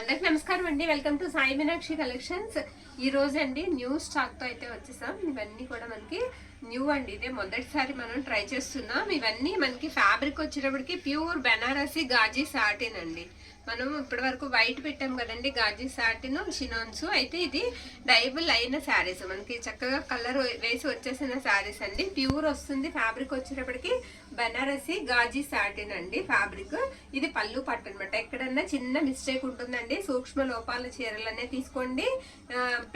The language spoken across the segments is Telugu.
అందరికి నమస్కారం అండి. Welcome to Sai Meenakshi collections. ఈ రోజు అండి న్యూ స్టాక్ తో అయితే వచ్చేసాం. ఇవన్నీ కూడా మనకి న్యూ అండి, ఇదే మొదటిసారి మనం ట్రై చేస్తున్నాం. ఇవన్నీ మనకి ఫ్యాబ్రిక్ వచ్చేటప్పటికి ప్యూర్ బెనారసి గాజీ సాటిన్ అండి. మనం ఇప్పటి వరకు వైట్ పెట్టాం కదండి, గాజీ సాటిన్ చినాన్స్. అయితే ఇది డైబుల్ అయిన శారీస్, మనకి చక్కగా కలర్ వేసి వచ్చేసిన శారీస్ అండి. ప్యూర్ వస్తుంది. ఫ్యాబ్రిక్ వచ్చేటప్పటికి బెనారసి గాజీ సాటిన్ అండి ఫ్యాబ్రిక్. ఇది పళ్ళు పట్టు అనమాట. ఎక్కడన్నా చిన్న మిస్టేక్ ఉంటుందండి. సూక్ష్మ లోపాల చీరలనే తీసుకోండి.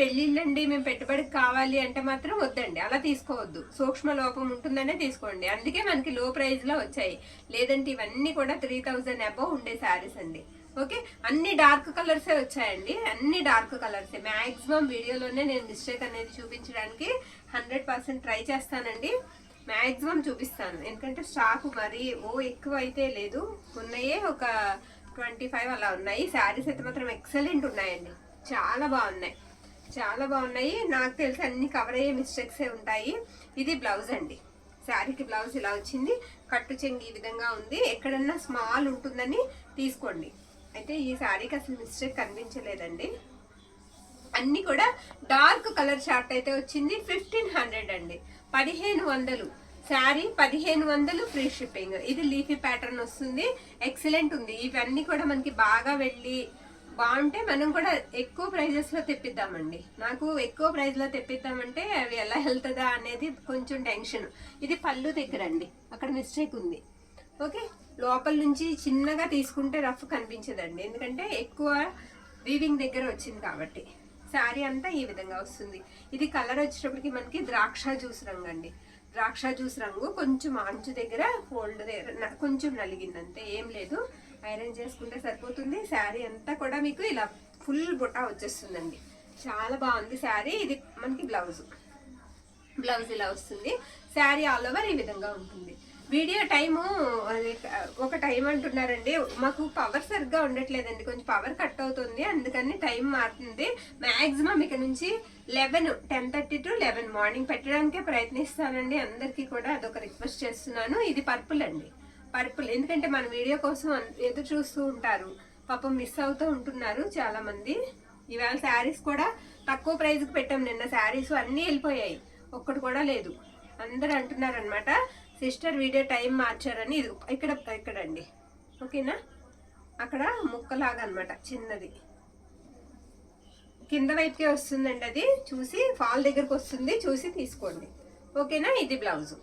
పెళ్ళిళ్ళండి మేము పెట్టుబడికి కావాలి అంటే మాత్రం వద్దండి, అలా తీసుకోవద్దు. సూక్ష్మ లోపం ఉంటుందనే తీసుకోండి. అందుకే మనకి లో ప్రైస్ లో వచ్చాయి. లేదంటే ఇవన్నీ కూడా 3000 అబౌవ్ ఉండే శారీస్ అండి. ఓకే, అన్ని డార్క్ కలర్సే వచ్చాయండి. అన్ని డార్క్ కలర్సే. మ్యాక్సిమం వీడియోలోనే నేను మిస్టేక్ అనేది చూపించడానికి 100% ట్రై చేస్తానండి. మ్యాక్సిమం చూపిస్తాను, ఎందుకంటే స్టాక్ మరీ ఎక్కువ అయితే లేదు. ఉన్నాయే ఒక 25 అలా ఉన్నాయి. శారీస్ అయితే మాత్రం ఎక్సలెంట్ ఉన్నాయండి. చాలా బాగున్నాయి, చాలా బాగున్నాయి. నాకు తెలిసి అన్ని కవర్ అయ్యే మిస్టేక్సే ఉంటాయి. ఇది బ్లౌజ్ అండి. శారీకి బ్లౌజ్ ఇలా వచ్చింది. కట్టు చెంగు ఈ విధంగా ఉంది. ఎక్కడన్నా స్మాల్ ఉంటుందని తీసుకోండి. అయితే ఈ శారీకి అసలు మిస్టేక్ కనిపించలేదండి. అన్ని కూడా డార్క్ కలర్ షార్ట్ అయితే వచ్చింది. 1500 అండి, 1500 శారీ, 1500 ఫ్రీ షిప్పింగ్. ఇది లీఫీ ప్యాటర్న్ వస్తుంది. ఎక్సలెంట్ ఉంది. ఇవన్నీ కూడా మనకి బాగా వెళ్ళి బాగుంటే మనం కూడా ఎక్కువ ప్రైజెస్ లో తెప్పిద్దామండి. నాకు ఎక్కువ ప్రైజ్ లో తెప్పిద్దామంటే అవి ఎలా వెళ్తుందా అనేది కొంచెం టెన్షన్. ఇది పళ్ళు దగ్గర అండి, అక్కడ మిస్టేక్ ఉంది. ఓకే, లోపల నుంచి చిన్నగా తీసుకుంటే రఫ్ కనిపించదండి, ఎందుకంటే ఎక్కువ వీవింగ్ దగ్గర వచ్చింది కాబట్టి. శారీ అంతా ఈ విధంగా వస్తుంది. ఇది కలర్ వచ్చేటప్పటికి మనకి ద్రాక్ష జ్యూస్ రంగు అండి. ద్రాక్ష జ్యూస్ రంగు. కొంచెం అంచు దగ్గర ఫోల్డ్ దగ్గర కొంచెం నలిగిందంతే, ఏం లేదు. ఐరన్ చేసుకుంటే సరిపోతుంది. శారీ అంతా కూడా మీకు ఇలా ఫుల్ బుట్ట వచ్చేస్తుందండి. చాలా బాగుంది శారీ. ఇది మనకి బ్లౌజ్ ఇలా వస్తుంది. శారీ ఆల్ ఓవర్ ఈ విధంగా ఉంటుంది. వీడియో టైము ఒక టైం అంటున్నారండి. మాకు పవర్ సరిగ్గా ఉండట్లేదండి, కొంచెం పవర్ కట్ అవుతుంది, అందుకని టైం మారుతుంది. మ్యాక్సిమం ఇక నుంచి 10:30 to 11 మార్నింగ్ పెట్టడానికే ప్రయత్నిస్తానండి. అందరికీ కూడా అదొక రిక్వెస్ట్ చేస్తున్నాను. ఇది పర్పుల్ అండి, పర్పుల్. ఎందుకంటే మన వీడియో కోసం ఎదురు చూస్తూ ఉంటారు, పాపం మిస్ అవుతూ ఉంటున్నారు చాలా మంది. ఇవాళ శారీస్ కూడా తక్కువ ప్రైస్కి పెట్టాం. నిన్న శారీస్ అన్నీ వెళ్ళిపోయాయి, ఒక్కటి కూడా లేదు. అందరు అంటున్నారు అనమాట, సిస్టర్ వీడియో టైం మార్చారని. ఇది ఇక్కడ అండి, ఓకేనా. అక్కడ ముక్కలాగా అనమాట, చిన్నది కింద వైపుకే వస్తుందండి. అది చూసి ఫాల్ దగ్గరకు వస్తుంది, చూసి తీసుకోండి. ఓకేనా. ఇది బ్లౌజ్.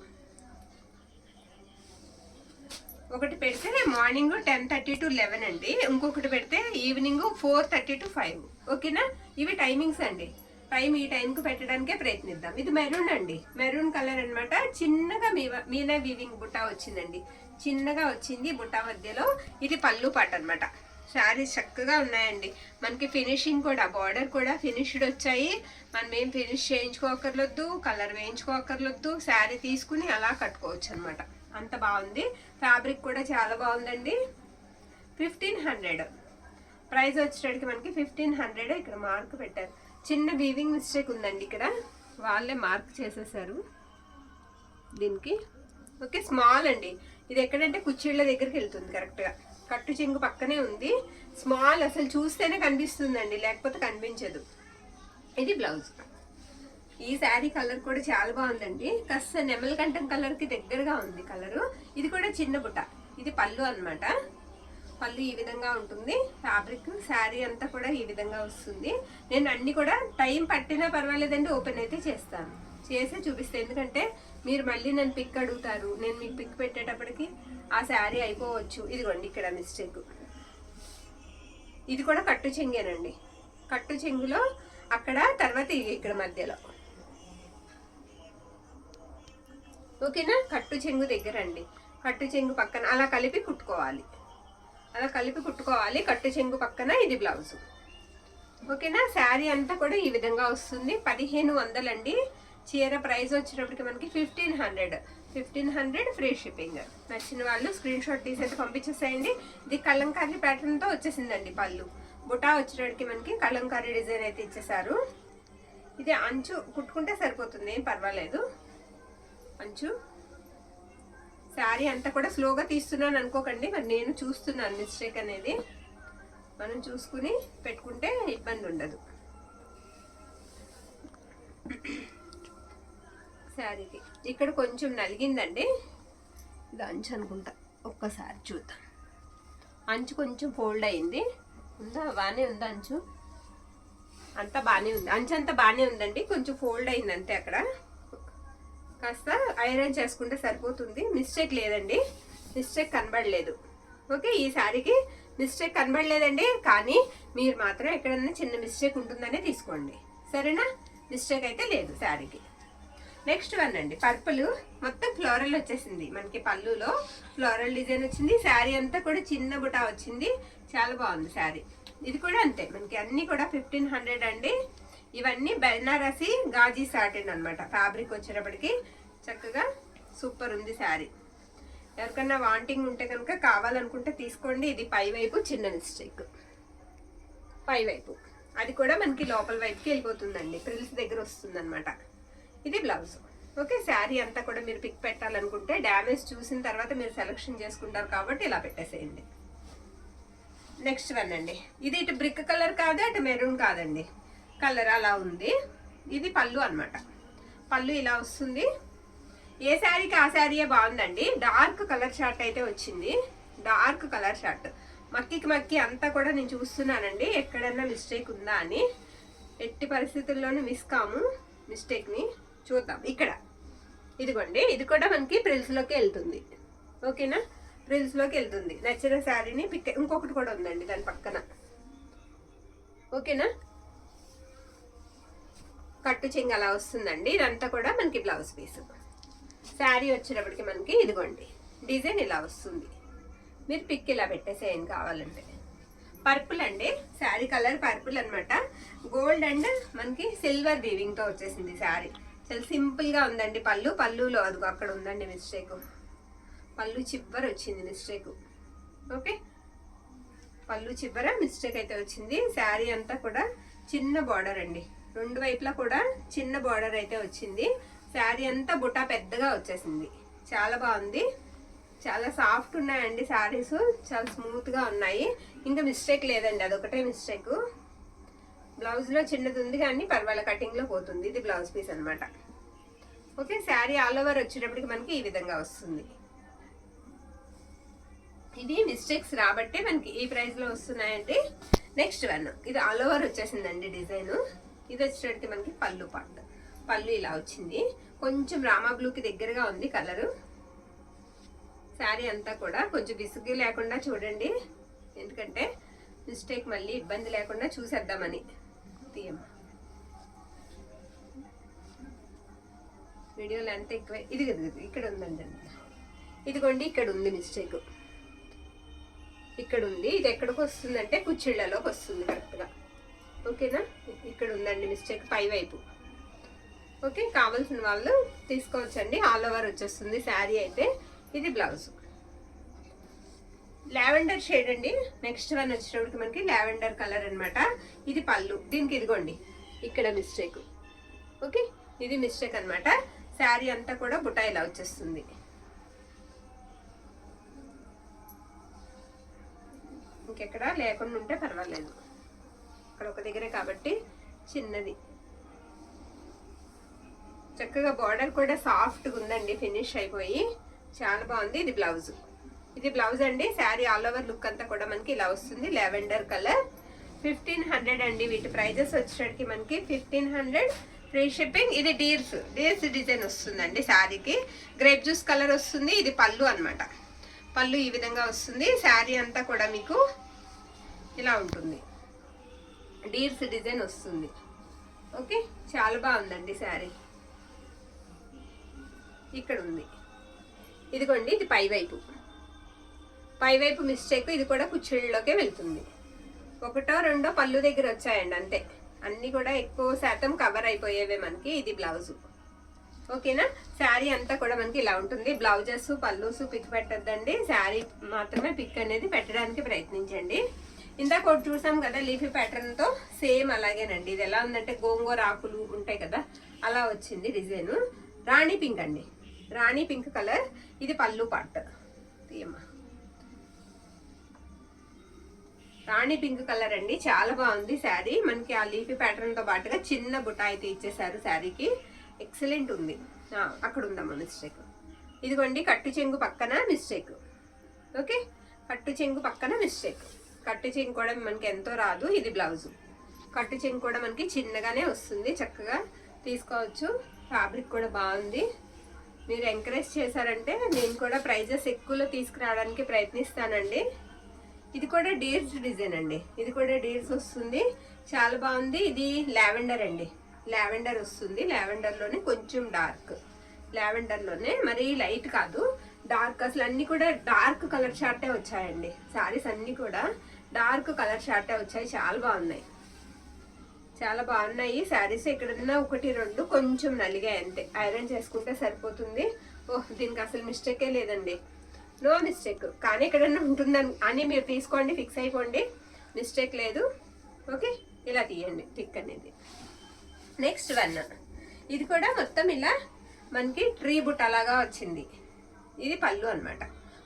ఒకటి పెడితే మార్నింగ్ 10:30 to 11 అండి, ఇంకొకటి పెడితే ఈవినింగ్ 4:30 to 5. ఓకేనా. ఇవి టైమింగ్స్ అండి. టైం ఈ టైంకి పెట్టడానికే ప్రయత్నిద్దాం. ఇది మెరూన్ అండి, మెరూన్ కలర్ అనమాట. చిన్నగా మీనా వీవింగ్ బుట్ట వచ్చిందండి, చిన్నగా వచ్చింది బుట్ట మధ్యలో. ఇది పళ్ళు పాట అనమాట. శారీస్ చక్కగా ఉన్నాయండి. మనకి ఫినిషింగ్ కూడా, బార్డర్ కూడా ఫినిష్డ్ వచ్చాయి. మనం ఏం ఫినిష్ చేయించుకోకర్లొద్దు, కలర్ వేయించుకోకర్లొద్దు. శారీ తీసుకుని అలా కట్టుకోవచ్చు అనమాట. అంత బాగుంది. ఫ్యాబ్రిక్ కూడా చాలా బాగుందండి. 1500 ప్రైస్ వచ్చేటప్పటికి మనకి 1500. ఇక్కడ మార్క్ పెట్టారు, చిన్న వీవింగ్ మిస్టేక్ ఉందండి, ఇక్కడ వాళ్ళే మార్క్ చేసేసారు దీనికి. ఓకే, స్మాల్ అండి. ఇది ఎక్కడంటే కుచ్చిళ్ళ దగ్గరికి వెళ్తుంది కరెక్ట్గా. కట్టు చెంగు పక్కనే ఉంది. స్మాల్, అసలు చూస్తేనే కనిపిస్తుందండి, లేకపోతే కనిపించదు. ఇది బ్లౌజ్. ఈ శారీ కలర్ కూడా చాలా బాగుందండి. కాస్త నెమలి కంఠం కలర్కి దగ్గరగా ఉంది కలరు. ఇది కూడా చిన్న బుట్ట. ఇది పళ్ళు అనమాట. పళ్ళు ఈ విధంగా ఉంటుంది. ఫ్యాబ్రిక్ శారీ అంతా కూడా ఈ విధంగా వస్తుంది. నేను అన్ని కూడా టైం పట్టినా పర్వాలేదండి, ఓపెన్ అయితే చేస్తాను, చేసే చూపిస్తాను. ఎందుకంటే మీరు మళ్ళీ నన్ను పిక్ అడుగుతారు. నేను మీకు పిక్ పెట్టేటప్పటికి ఆ శారీ అయిపోవచ్చు. ఇదిగోండి ఇక్కడ మిస్టేక్. ఇది కూడా కట్టు చెంగేనండి. కట్టు చెంగులో అక్కడ, తర్వాత ఇక్కడ మధ్యలో. ఓకేనా. కట్టు చెంగు దగ్గర అండి, కట్టు చెంగు పక్కన అలా కలిపి కుట్టుకోవాలి, అలా కలిపి కుట్టుకోవాలి. కట్టు చెంగు పక్కన ఇది బ్లౌజ్. ఓకేనా. శారీ అంతా కూడా ఈ విధంగా వస్తుంది. 1500 అండి. చీర ప్రైస్ వచ్చేటప్పటికి మనకి 1500 ఫ్రీ షిప్పింగ్. నచ్చిన వాళ్ళు స్క్రీన్ షాట్ తీసి అయితే పంపించేసేయండి. ఇది కలంకారీ ప్యాటర్న్తో వచ్చేసిందండి. పళ్ళు బుటా వచ్చేటప్పటికి మనకి కలంకారీ డిజైన్ అయితే ఇచ్చేసారు. ఇది అంచు కుట్టుకుంటే సరిపోతుంది, ఏం పర్వాలేదు. అంచు శారీ అంతా కూడా స్లోగా తీస్తున్నాను అనుకోకండి, మరి నేను చూస్తున్నాను మిస్టేక్ అనేది. 1500 ఫ్రీ షిప్పింగ్. 1500 free shipping. నచ్చిన వాళ్ళు స్క్రీన్ షాట్ తీసి అయితే పంపించేసేయండి. ఇది కలంకారీ ప్యాటర్న్తో వచ్చేసిందండి. పళ్ళు బుటా వచ్చేటప్పటికి మనకి కలంకారీ డిజైన్ అయితే ఇచ్చేసారు. ఇది అంచు కుట్టుకుంటే సరిపోతుంది, ఏం పర్వాలేదు. అంచు శారీ అంతా కూడా స్లోగా తీస్తున్నాను అనుకోకండి, మరి నేను చూస్తున్నాను మనం చూసుకుని పెట్టుకుంటే ఇబ్బంది ఉండదు. శారీకి ఇక్కడ కొంచెం నలిగిందండి, ఇది అంచు అనుకుంటా, ఒక్కసారి చూద్దాం. అంచు కొంచెం ఫోల్డ్ అయింది, ఉందా? బాగానే ఉందా అంచు? అంతా బాగానే ఉంది, అంచు అంతా బాగానే ఉందండి, కొంచెం ఫోల్డ్ అయింది అంతే. అక్కడ కాస్త ఐరన్ చేసుకుంటే సరిపోతుంది. మిస్టేక్ లేదండి, మిస్టేక్ కనబడలేదు. ఓకే, ఈ శారీకి మిస్టేక్ కనబడలేదండి, కానీ మీరు మాత్రం ఎక్కడన్నా చిన్న మిస్టేక్ ఉంటుందనే తీసుకోండి, సరేనా? మిస్టేక్ అయితే లేదు శారీకి. నెక్స్ట్ వన్ అండి, పర్పుల్ మొత్తం ఫ్లోరల్ వచ్చేసింది మనకి. పళ్ళులో ఫ్లోరల్ డిజైన్ వచ్చింది, శారీ అంతా కూడా చిన్న బుటా వచ్చింది, చాలా బాగుంది శారీ. ఇది కూడా అంతే మనకి, అన్ని కూడా 1500 అండి. ఇవన్నీ బెనారసి గాజీ సాటిన్ అనమాట. ఫ్యాబ్రిక్ వచ్చేటప్పటికి చక్కగా సూపర్ ఉంది శారీ. ఎవరికన్నా వాంటింగ్ ఉంటే కనుక, కావాలనుకుంటే తీసుకోండి. ఇది పై వైపు చిన్న మిస్టేక్, పై వైపు అది కూడా మనకి లోపల వైపుకి వెళ్ళిపోతుందండి, ప్రిల్స్ దగ్గర వస్తుంది అనమాట. ఇది బ్లౌజ్. ఓకే, శారీ అంతా కూడా మీరు పిక్ పెట్టాలనుకుంటే డ్యామేజ్ చూసిన తర్వాత మీరు సెలెక్షన్ చేసుకుంటారు కాబట్టి ఇలా పెట్టేసేయండి. నెక్స్ట్ వన్ అండి, ఇది ఇటు బ్రిక్ కలర్ కాదు, అటు మెరూన్ కాదండి, కలర్ అలా ఉంది. ఇది పళ్ళు అనమాట. పళ్ళు ఇలా వస్తుంది. ఏ శారీకి ఆ శారీయే బాగుందండి. డార్క్ కలర్ షార్ట్ అయితే వచ్చింది, డార్క్ కలర్ షార్ట్. మక్కి అంతా కూడా నేను చూస్తున్నానండి, ఎక్కడన్నా మిస్టేక్ ఉందా అని. ఎట్టి పరిస్థితుల్లోనూ మిస్ కాము, మిస్టేక్ని చూద్దాం. ఇక్కడ ఇదిగోండి, ఇది కూడా మనకి ప్రిల్స్లోకి వెళ్తుంది. ఓకేనా, ప్రిల్స్లోకి వెళ్తుంది. నచ్చిన శారీని పిక్. ఇంకొకటి కూడా ఉందండి దాని పక్కన. ఓకేనా, కట్టు చెంగు అలా వస్తుందండి. ఇదంతా కూడా మనకి బ్లౌజ్ పీస్. శారీ వచ్చేటప్పటికి మనకి ఇదిగోండి డిజైన్ ఇలా వస్తుంది. మీరు పిక్ ఇలా పెట్టేసేయండి కావాలంటే. పర్పుల్ అండి, శారీ కలర్ పర్పుల్ అనమాట. గోల్డ్ అండ్ మనకి సిల్వర్ వీవింగ్తో వచ్చేసింది శారీ. చాలా సింపుల్గా ఉందండి. పళ్ళులో అదిగో అక్కడ ఉందండి మిస్టేక్, పళ్ళు చివర వచ్చింది మిస్టేక్. ఓకే, పళ్ళు చివర మిస్టేక్ అయితే వచ్చింది. శారీ అంతా కూడా చిన్న బార్డర్ అండి, రెండు వైపులా కూడా చిన్న బార్డర్ అయితే వచ్చింది. శారీ అంతా బుటా పెద్దగా వచ్చేసింది, చాలా బాగుంది. చాలా సాఫ్ట్ ఉన్నాయండి శారీస్, చాలా స్మూత్గా ఉన్నాయి. ఇంకా మిస్టేక్ లేదండి, అదొకటే మిస్టేక్. బ్లౌజ్లో చిన్నది ఉంది కానీ పర్వాలేదు, కటింగ్లో పోతుంది. ఇది బ్లౌజ్ పీస్ అనమాట. ఓకే, శారీ ఆల్ ఓవర్ వచ్చేటప్పటికి మనకి ఈ విధంగా వస్తుంది. ఇది మిస్టేక్స్ రాబట్టే మనకి ఈ ప్రైస్లో వస్తున్నాయండి. నెక్స్ట్ వన్, ఇది ఆల్ ఓవర్ వచ్చేసిందండి డిజైన్. ఇది వచ్చేటప్పటికి మనకి పళ్ళు పార్ట్. పళ్ళు ఇలా వచ్చింది, కొంచెం రామా బ్లూకి దగ్గరగా ఉంది కలరు. శారీ అంతా కూడా కొంచెం విసుగు లేకుండా చూడండి, ఎందుకంటే మిస్టేక్ మళ్ళీ ఇబ్బంది లేకుండా చూసేద్దామని. తీయమ్మా, వీడియోలో ఎంత ఎక్కువ. ఇది ఇక్కడ ఉందండి, ఇదిగోండి ఇక్కడ ఉంది మిస్టేక్, ఇక్కడ ఉంది. ఇది ఎక్కడికి వస్తుందంటే కుచ్చిళ్ళలోకి వస్తుంది కరెక్ట్గా. ఓకేనా, ఇక్కడ ఉందండి మిస్టేక్ పై వైపు. ఓకే, కావాల్సిన వాళ్ళు తీసుకోవచ్చండి. ఆల్ ఓవర్ వచ్చేస్తుంది శారీ అయితే. ఇది బ్లౌజ్ లావెండర్ షేడ్ అండి. నెక్స్ట్ వన్ వచ్చేటప్పటికి మనకి లావెండర్ కలర్ అనమాట. ఇది పళ్ళు, దీనికి ఇదిగోండి ఇక్కడ మిస్టేక్. ఓకే, ఇది మిస్టేక్ అనమాట. శారీ అంతా కూడా బుటా ఇలా వచ్చేస్తుంది. ఇంకెక్కడ లేకుండా ఉంటే పర్వాలేదు, ఇక్కడ ఒక దగ్గరే కాబట్టి చిన్నది. చక్కగా బార్డర్ కూడా సాఫ్ట్గా ఉందండి, ఫినిష్ అయిపోయి చాలా బాగుంది. ఇది బ్లౌజ్, ఇది బ్లౌజ్ అండి. శారీ ఆల్ ఓవర్ లుక్ అంతా కూడా మనకి ఇలా వస్తుంది. లావెండర్ కలర్ 1500 అండి. వీటి ప్రైజెస్ వచ్చేటికి మనకి 1500, ఫ్రీ షిప్పింగ్. ఇది డీర్స్ డిజైన్ వస్తుందండి శారీకి. గ్రేప్ జ్యూస్ కలర్ వస్తుంది. ఇది పళ్ళు అనమాట. పళ్ళు ఈ విధంగా వస్తుంది. శారీ అంతా కూడా మీకు ఇలా ఉంటుంది, డీర్స్ డిజైన్ వస్తుంది. ఓకే, చాలా బాగుందండి శారీ. ఇక్కడ ఉంది ఇదిగోండి, ఇది పై వైపు మిస్టేక్. ఇది కూడా కుచ్చిళ్ళలోకే వెళ్తుంది. ఒకటో రెండో పళ్ళు దగ్గర వచ్చాయండి అంతే, అన్నీ కూడా ఎక్కువ శాతం కవర్ అయిపోయేవే మనకి. ఇది బ్లౌజు. ఓకేనా, శారీ అంతా కూడా మనకి ఇలా ఉంటుంది. బ్లౌజెస్ పళ్ళుస్ పిక్ పెట్టద్దండి, శారీ మాత్రమే పిక్ అనేది పెట్టడానికి ప్రయత్నించండి. ఇందాక ఒకటి చూసాం కదా లీఫీ ప్యాటర్న్తో, సేమ్ అలాగేనండి. ఇది ఎలా ఉందంటే గోంగూర ఆకులు ఉంటాయి కదా, అలా వచ్చింది డిజైన్. రాణి పింక్ అండి, రాణి పింక్ కలర్. ఇది పళ్ళు పార్ట్. తీయమ్మా, రాణి పింక్ కలర్ అండి, చాలా బాగుంది శారీ. మనకి ఆ లీఫీ ప్యాటర్న్ తో పాటుగా చిన్న బుట్ట అయితే ఇచ్చేసారు శారీకి. ఎక్సలెంట్ ఉంది. అక్కడ ఉందమ్మా మిస్టేక్. ఇదిగోండి కట్టు చెంగు పక్కన మిస్టేక్. ఓకే, కట్టు చెంగు పక్కన మిస్టేక్. కట్టు చెంగు కూడా మనకి ఎంతో రాదు. ఇది బ్లౌజ్. కట్టు చెంగు కూడా మనకి చిన్నగానే వస్తుంది, చక్కగా తీసుకోవచ్చు. ఫ్యాబ్రిక్ కూడా బాగుంది. మీరు ఎంకరేజ్ చేశారంటే నేను కూడా ప్రైజెస్ ఎక్కువలో తీసుకురావడానికి ప్రయత్నిస్తానండి. ఇది కూడా డీర్స్ డిజైన్ అండి, ఇది కూడా డీర్స్ వస్తుంది, చాలా బాగుంది. ఇది లావెండర్ అండి, లావెండర్ వస్తుంది. లావెండర్లోనే కొంచెం డార్క్, లావెండర్లోనే మరీ లైట్ కాదు, డార్క్. అసలు అన్ని కూడా డార్క్ కలర్ షార్టే వచ్చాయండి. శారీస్ అన్ని కూడా డార్క్ కలర్ షార్టే వచ్చాయి, చాలా బాగున్నాయి, చాలా బాగున్నాయి శారీస్. ఎక్కడన్నా ఒకటి రెండు కొంచెం నలిగాయి అంతే, ఐరన్ చేసుకుంటే సరిపోతుంది. ఓహ్, దీనికి అసలు మిస్టేకే లేదండి, నో మిస్టేక్. కానీ ఎక్కడన్నా ఉంటుందని అని మీరు తీసుకోండి, ఫిక్స్ అయిపోండి, మిస్టేక్ లేదు. ఓకే, ఇలా తీయండి టిక్ అనేది. నెక్స్ట్ వన్, ఇది కూడా మొత్తం ఇలా మనకి ట్రీ బుట్ట లాగా వచ్చింది. ఇది పళ్ళు అన్నమాట.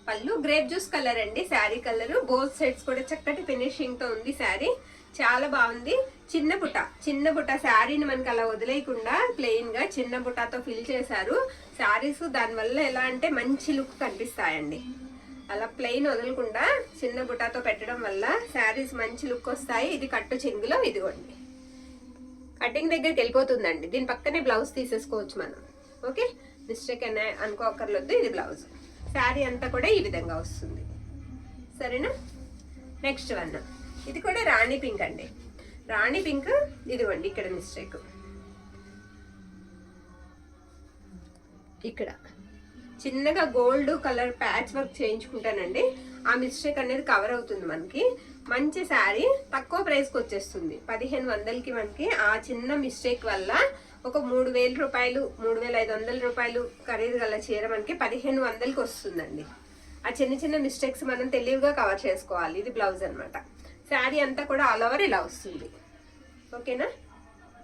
పళ్ళు గ్రేప్ జ్యూస్ కలర్ అండి శారీ కలర్. బోత్ సైడ్స్ కూడా చక్కటి ఫినిషింగ్ తో ఉంది శారీ, చాలా బాగుంది. చిన్న బుట్ట, చిన్న బుట్ట శారీని మనకి అలా వదిలేయకుండా ప్లెయిన్ గా చిన్న బుట్టతో ఫిల్ చేశారు శారీస్. దానివల్ల ఎలా అంటే మంచి లుక్ కనిపిస్తాయండి. అలా ప్లెయిన్ వదలకుండా చిన్న బుట్టతో పెట్టడం వల్ల శారీస్ మంచి లుక్ వస్తాయి. ఇది కట్టు చెంగులో, ఇదిగోండి కటింగ్ దగ్గరికి వెళ్ళిపోతుందండి. దీని పక్కనే బ్లౌజ్ తీసేసుకోవచ్చు మనం. ఓకే, మిస్టేక్ అనే అనుకోకర్లేదు. ఇది బ్లౌజ్. శారీ అంతా కూడా ఈ విధంగా వస్తుంది, సరేనా. నెక్స్ట్ వన్, ఇది కూడా రాణి పింక్ అండి, రాణి పింక్. ఇదిగోండి ఇక్కడ మిస్టేక్, ఇక్కడ చిన్నగా గోల్డ్ కలర్ ప్యాచ్ వర్క్ చేయించుకుంటానండి. ఆ మిస్టేక్ అనేది కవర్ అవుతుంది మనకి. మంచి శారీ తక్కువ ప్రైస్కి వచ్చేస్తుంది, 1500కి మనకి. ఆ చిన్న మిస్టేక్ వల్ల ఒక 3000 రూపాయలు 3500 రూపాయలు ఖరీదు గల చీర మనకి 1500కి వస్తుందండి. ఆ చిన్న చిన్న మిస్టేక్స్ మనం తెలివిగా కవర్ చేసుకోవాలి. ఇది బ్లౌజ్ అనమాట. శారీ అంతా కూడా ఆల్ ఓవర్ ఇలా వస్తుంది, ఓకేనా.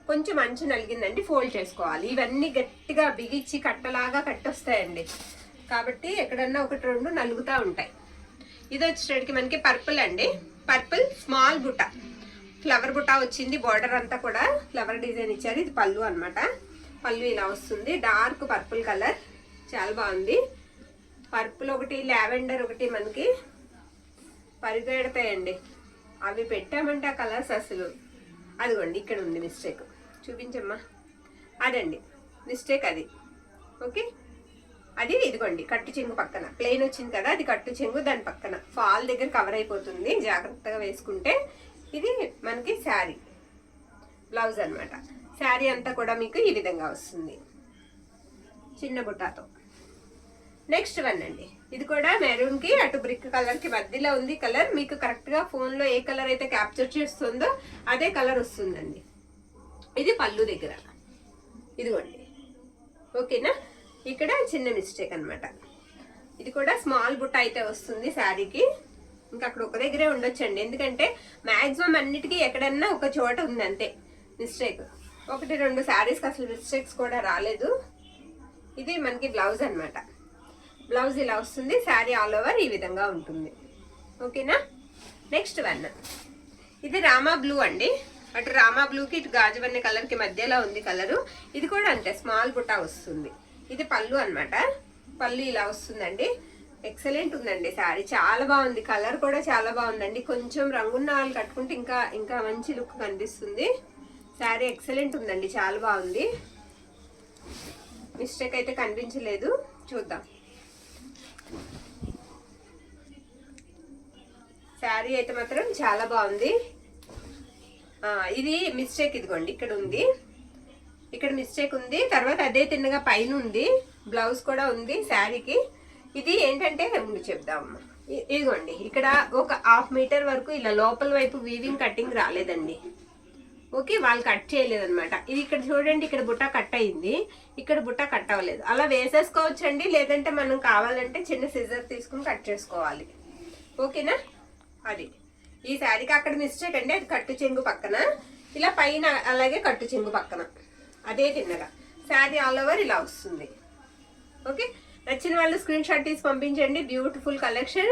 కొంచెం అంచు నలిగిందండి, ఫోల్డ్ చేసుకోవాలి. ఇవన్నీ గట్టిగా బిగిచ్చి కట్టలాగా కట్టొస్తాయండి, కాబట్టి ఎక్కడన్నా ఒకటి రెండు నలుగుతూ ఉంటాయి. ఇది వచ్చేటికి మనకి పర్పుల్ అండి, పర్పుల్ స్మాల్ బుట్ట, ఫ్లవర్ బుట్ట వచ్చింది. బార్డర్ అంతా కూడా ఫ్లవర్ డిజైన్ ఇచ్చారు. ఇది పళ్ళు అనమాట. పళ్ళు ఇలా వస్తుంది, డార్క్ పర్పుల్ కలర్, చాలా బాగుంది. పర్పుల్ ఒకటి, లావెండర్ ఒకటి మనకి పరిగెడతాయండి. అవి పెట్టామంటే ఆ కలర్స్ అసలు. అదిగోండి ఇక్కడ ఉంది మిస్టేక్, చూపించమ్మా. అదండి మిస్టేక్ అది. ఓకే, అది ఇదిగోండి కట్టు చెంగు పక్కన ప్లెయిన్ వచ్చింది కదా, అది కట్టు చెంగు, దాని పక్కన ఫాల్ దగ్గర కవర్ అయిపోతుంది, జాగ్రత్తగా వేసుకుంటే. ఇది మనకి శారీ బ్లౌజ్ అనమాట. శారీ అంతా కూడా మీకు ఈ విధంగా వస్తుంది చిన్న బుట్టాతో. నెక్స్ట్ వన్ అండి, ఇది కూడా మెరూన్ కి అటు బ్రిక్ కలర్ కి మధ్యలో ఉంది కలర్. మీకు కరెక్ట్ గా ఫోన్ లో ఏ కలర్ అయితే క్యాప్చర్ చేస్తుందో అదే కలర్ వస్తుందండి. ఇది పళ్ళు దగ్గర, ఇదిగోండి, ఓకేనా. ఇక్కడ చిన్న మిస్టేక్ అనమాట. ఇది కూడా స్మాల్ బుట్ట అయితే వస్తుంది శారీకి. ఇంకా అక్కడ ఒక దగ్గరే ఉండొచ్చండి, ఎందుకంటే మాక్సిమం అన్నిటికీ ఎక్కడన్నా ఒక చోట ఉంది అంతే మిస్టేక్. ఒకటి రెండు శారీస్కి అసలు మిస్టేక్స్ కూడా రాలేదు. ఇది మనకి బ్లౌజ్ అనమాట. బ్లౌజ్ ఇలా వస్తుంది, శారీ ఆల్ ఓవర్ ఈ విధంగా ఉంటుంది, ఓకేనా. నెక్స్ట్ వన్, ఇది రామా బ్లూ అండి. అటు రామా బ్లూకి ఇటు గాజువన్నె కలర్కి మధ్యలో ఉంది కలరు. ఇది కూడా అంతే స్మాల్ బుట్ట వస్తుంది. ఇది పళ్ళు అనమాట. పళ్ళు ఇలా వస్తుందండి. ఎక్సలెంట్ ఉందండి శారీ, చాలా బాగుంది. కలర్ కూడా చాలా బాగుందండి. కొంచెం రంగున్న వాళ్ళు కట్టుకుంటే ఇంకా ఇంకా మంచి లుక్ కనిపిస్తుంది. శారీ ఎక్సలెంట్ ఉందండి, చాలా బాగుంది. మిస్టేక్ అయితే కనిపించలేదు. చూద్దాం, శారీ అయితే మాత్రం చాలా బాగుంది. ఇది మిస్టేక్, ఇదిగోండి ఇక్కడ ఉంది, ఇక్కడ మిస్టేక్ ఉంది. తర్వాత అదే తిన్నగా పైన ఉంది, బ్లౌజ్ కూడా ఉంది శారీకి. ఇది ఏంటంటే చెప్దామమ్మా, ఇదిగోండి ఇక్కడ ఒక 1/2 మీటర్ వరకు ఇలా లోపల వైపు వీవింగ్ కటింగ్ రాలేదండి. ఓకే, వాళ్ళు కట్ చేయలేదన్నమాట. ఇది ఇక్కడ చూడండి, ఇక్కడ బుట్ట కట్ అయింది, ఇక్కడ బుట్ట కట్ అవ్వలేదు. అలా వేసేసుకోవచ్చు అండి, లేదంటే మనం కావాలంటే చిన్న సిజర్ తీసుకుని కట్ చేసుకోవాలి, ఓకేనా. అది ఈ శారీకి అక్కడ మిస్టేక్ అండి. అది కట్టు చెంగు పక్కన, ఇలా పైన అలాగే కట్టు చెంగు పక్కన అదే తిన్నగా శారీ ఆల్ ఓవర్ ఇలా వస్తుంది. ఓకే, నచ్చిన వాళ్ళు స్క్రీన్ షాట్ తీసి పంపించండి. Beautiful collection.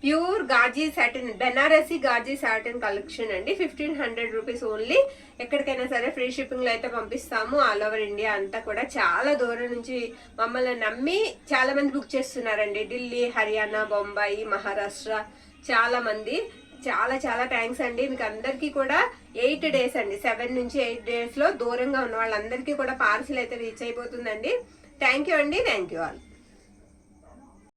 Pure gaji satin, Banarasi gaji satin collection అండి. 1500 రూపీస్ ఓన్లీ. ఎక్కడికైనా సరే ఫ్రీ షిప్పింగ్ లో అయితే పంపిస్తాము. ఆల్ ఓవర్ ఇండియా అంతా కూడా. చాలా దూరం నుంచి మమ్మల్ని నమ్మి చాలా మంది బుక్ చేస్తున్నారండి. ఢిల్లీ, హర్యానా, బొంబాయి, మహారాష్ట్ర చాలా మంది. చాలా చాలా థ్యాంక్స్ అండి మీకు అందరికీ కూడా. 8 days అండి, 7 నుంచి 8 days లో దూరంగా ఉన్న వాళ్ళందరికీ కూడా పార్సిల్ అయితే రీచ్ అయిపోతుందండి. థ్యాంక్ యూ అండి, థ్యాంక్ యూ ఆల్.